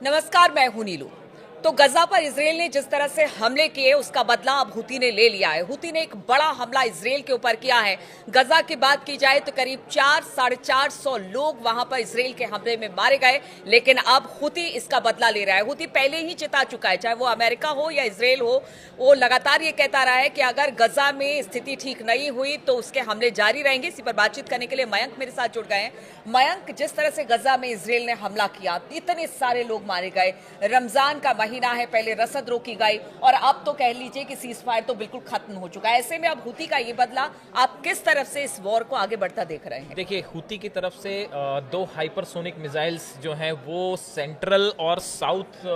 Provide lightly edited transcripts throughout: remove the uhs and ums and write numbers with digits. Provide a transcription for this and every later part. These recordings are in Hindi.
नमस्कार, मैं हूं नीलू। तो गजा पर इसराइल ने जिस तरह से हमले किए उसका बदला अब हुती ने ले लिया है। हुती ने एक बड़ा हमला इसराइल के ऊपर किया है। गजा की बात की जाए तो करीब 400-450 लोग वहां पर इसराइल के हमले में मारे गए, लेकिन अब हुती इसका बदला ले रहा है। हुती पहले ही चिता चुका है, चाहे वो अमेरिका हो या इसराइल हो, वो लगातार ये कहता रहा है कि अगर गजा में स्थिति ठीक नहीं हुई तो उसके हमले जारी रहेंगे। इसी पर बातचीत करने के लिए मयंक मेरे साथ जुड़ गए हैं। मयंक, जिस तरह से गजा में इसराइल ने हमला किया, इतने सारे लोग मारे गए, रमजान का महीना है, पहले रसद रोकी गई और अब तो कह लीजिए कि सीज फायर तो बिल्कुल खत्म हो चुका है। ऐसे में अब हुती का ये बदला, आप किस तरफ से इस वॉर को आगे बढ़ता देख रहे हैं? देखिए, हुती की तरफ से दो हाइपरसोनिक मिसाइल्स जो हैं वो सेंट्रल और साउथ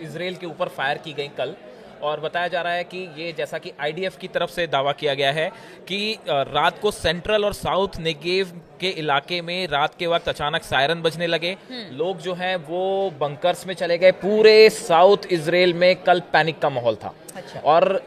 इसराइल के ऊपर फायर की गई कल, और बताया जा रहा है कि ये, जैसा कि आईडीएफ की तरफ से दावा किया गया है कि रात को सेंट्रल और साउथ नेगेव के इलाके में रात के वक्त अचानक सायरन बजने लगे। लोग जो हैं वो बंकर्स में चले गए। पूरे साउथ इसराइल में कल पैनिक का माहौल था। अच्छा। और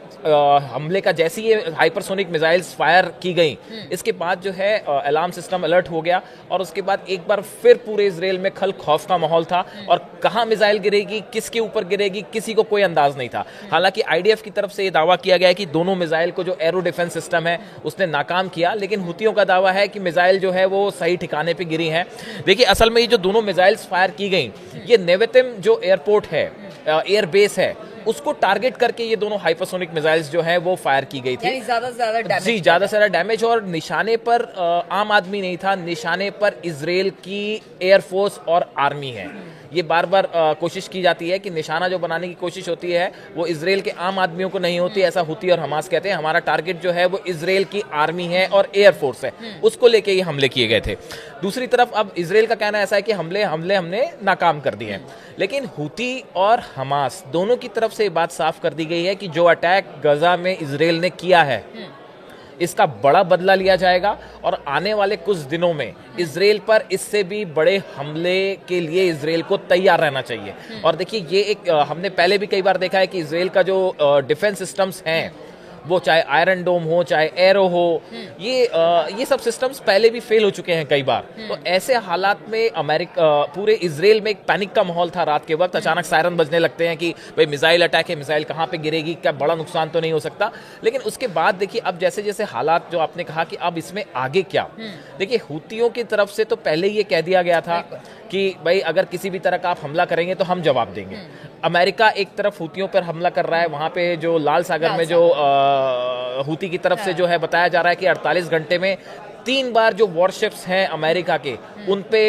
हमले का जैसे ही हाइपरसोनिक मिसाइल्स फायर की गई, इसके बाद जो है अलार्म सिस्टम अलर्ट हो गया और उसके बाद एक बार फिर पूरे इसराइल में खल खौफ का माहौल था। और कहाँ मिसाइल गिरेगी, किसके ऊपर गिरेगी, किसी को कोई अंदाज नहीं था। हालांकि आईडीएफ की तरफ से ये दावा किया गया है कि दोनों मिसाइल को जो एरो डिफेंस सिस्टम है उसने नाकाम किया, लेकिन हुतियों का दावा है कि मिसाइल जो है वो सही ठिकाने पे गिरी है। देखिए, असल में ये जो दोनों मिसाइल्स फायर की गई, ये नेवेतिम जो एयरपोर्ट है, एयर बेस है, उसको टारगेट करके ये दोनों हाइपरसोनिक मिसाइल्स जो है वो फायर की गई थी। ज्यादा से ज्यादा डैमेज, जी, ज्यादा से ज्यादा डैमेज। और निशाने पर आम आदमी नहीं था, निशाने पर इजराइल की एयरफोर्स और आर्मी है। ये बार बार कोशिश की जाती है कि निशाना जो बनाने की कोशिश होती है वो इजराइल के आम आदमियों को नहीं होती, ऐसा हुती और हमास कहते हैं। हमारा टारगेट जो है वो इजराइल की आर्मी है और एयरफोर्स है, उसको लेके ये हमले किए गए थे। दूसरी तरफ अब इजराइल का कहना ऐसा है कि हमने नाकाम कर दिए हैं, लेकिन हुती और हमास दोनों की तरफ से ये बात साफ कर दी गई है कि जो अटैक गजा में इजराइल ने किया है, इसका बड़ा बदला लिया जाएगा और आने वाले कुछ दिनों में इजराइल पर इससे भी बड़े हमले के लिए इजराइल को तैयार रहना चाहिए। और देखिए, ये एक हमने पहले भी कई बार देखा है कि इजराइल का जो डिफेंस सिस्टम्स हैं, वो चाहे आयरन डोम हो, चाहे एरो हो, ये सब सिस्टम्स पहले भी फेल हो चुके हैं कई बार। तो ऐसे हालात में पूरे इजराइल में एक पैनिक का माहौल था। रात के वक्त अचानक सायरन बजने लगते हैं कि भाई मिसाइल अटैक है, मिसाइल कहाँ पे गिरेगी, क्या बड़ा नुकसान तो नहीं हो सकता। लेकिन उसके बाद देखिए, अब जैसे जैसे हालात, जो आपने कहा कि अब इसमें आगे क्या, देखिए हुतियों की तरफ से तो पहले ये कह दिया गया था कि भाई अगर किसी भी तरह का आप हमला करेंगे तो हम जवाब देंगे। अमेरिका एक तरफ हुतियों पर हमला कर रहा है, वहां पे जो लाल सागर में जो हुती की तरफ से जो है बताया जा रहा है कि 48 घंटे में 3 बार जो वॉरशिप्स हैं अमेरिका के, उन पे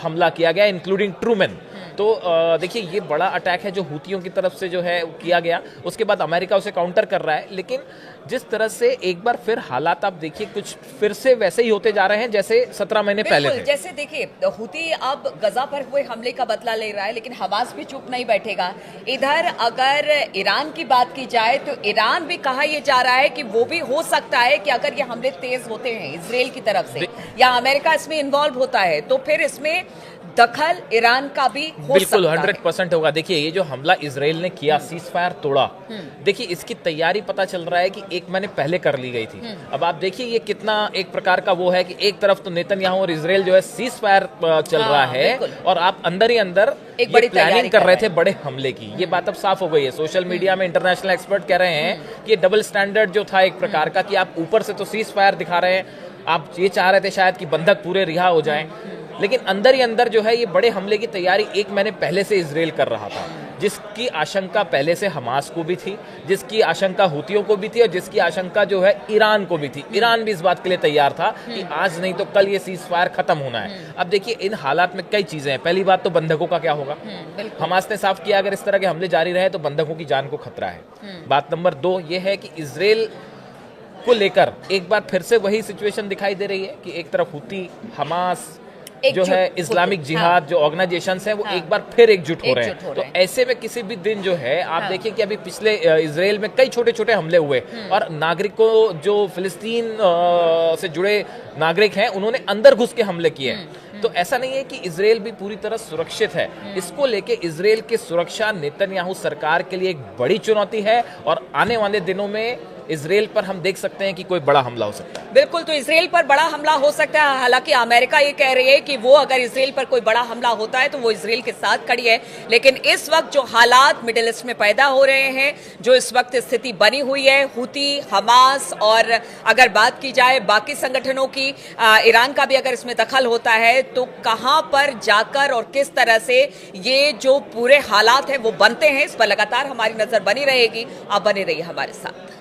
हमला किया गया, इंक्लूडिंग ट्रूमैन। तो देखिए, ये बड़ा अटैक है जो हुतियों की तरफ से जो है किया गया। उसके बाद अमेरिका उसे काउंटर कर रहा है, लेकिन जिस तरह से एक बार फिर हालात आप देखिए कुछ फिर से वैसे ही होते जा रहे हैं जैसे 17 महीने पहले थे। जैसे देखिए, हुती अब गजा पर हुए हमले का बदला ले रहा है, लेकिन हमास भी चुप नहीं बैठेगा। इधर अगर ईरान की बात की जाए तो ईरान भी कहा यह जा रहा है कि वो भी हो सकता है कि अगर ये हमले तेज होते हैं इसराइल की तरफ से या अमेरिका इसमें इन्वॉल्व होता है तो फिर इसमें दखल ईरान का भी हो बिल्कुल 100% होगा। देखिए, ये जो हमला इसराइल ने किया, सीज फायर तोड़ा, देखिए इसकी तैयारी पता चल रहा है कि एक महीने पहले कर ली गई थी। अब आप देखिए ये कितना एक प्रकार का वो है कि एक तरफ तो नेतन्याहू और इसराइल जो है सीज फायर चल रहा है और आप अंदर ही अंदर एक बड़ी प्लानिंग कर रहे थे बड़े हमले की। ये बात अब साफ हो गई है। सोशल मीडिया में इंटरनेशनल एक्सपर्ट कह रहे हैं कि ये डबल स्टैंडर्ड जो था एक प्रकार का, कि आप ऊपर से तो सीज फायर दिखा रहे हैं, आप ये चाह रहे थे शायद कि बंधक पूरे रिहा हो जाएं, लेकिन अंदर ही अंदर जो है ये बड़े हमले की तैयारी एक महीने पहले से इजराइल कर रहा था, जिसकी आशंका पहले से हमास को भी थी, जिसकी आशंका हुतियों को भी थी और जिसकी आशंका जो है ईरान को भी थी। ईरान भी इस बात के लिए तैयार था कि आज नहीं तो कल ये सीज फायर खत्म होना है। अब देखिए, इन हालात में कई चीजें हैं। पहली बात तो बंधकों का क्या होगा। हमास ने साफ किया अगर इस तरह के हमले जारी रहे तो बंधकों की जान को खतरा है। बात नंबर 2 ये है कि इजराइल को लेकर एक बार फिर से वही सिचुएशन दिखाई दे रही है कि एक तरफ हुती, हमास जो है इस्लामिक जिहाद जो ऑर्गेनाइजेशंस हैं वो एक बार फिर एकजुट हो रहे हैं। तो ऐसे में किसी भी दिन जो है आप देखिए कि अभी पिछले इजराइल में कई छोटे छोटे हमले हुए और नागरिकों, जो फिलिस्तीन से जुड़े नागरिक हैं, उन्होंने अंदर घुस के हमले किए। तो ऐसा नहीं है कि इजराइल भी पूरी तरह सुरक्षित है। इसको लेके इजराइल की सुरक्षा नेतन्याहू सरकार के लिए एक बड़ी चुनौती है और आने वाले दिनों में इसराइल पर हम देख सकते हैं कि कोई बड़ा हमला हो सकता है। बिल्कुल, तो इसराइल पर बड़ा हमला हो सकता है। हालांकि अमेरिका ये कह रही है कि वो अगर इसराइल पर कोई बड़ा हमला होता है तो वो इसराइल के साथ खड़ी है। लेकिन इस वक्त जो हालात मिडिल ईस्ट में पैदा हो रहे हैं, जो इस वक्त स्थिति बनी हुई है, हुती, हमास और अगर बात की जाए बाकी संगठनों की, ईरान का भी अगर इसमें दखल होता है, तो कहां पर जाकर और किस तरह से ये जो पूरे हालात हैं वो बनते हैं, इस पर लगातार हमारी नजर बनी रहेगी। आप बने रहिए हमारे साथ।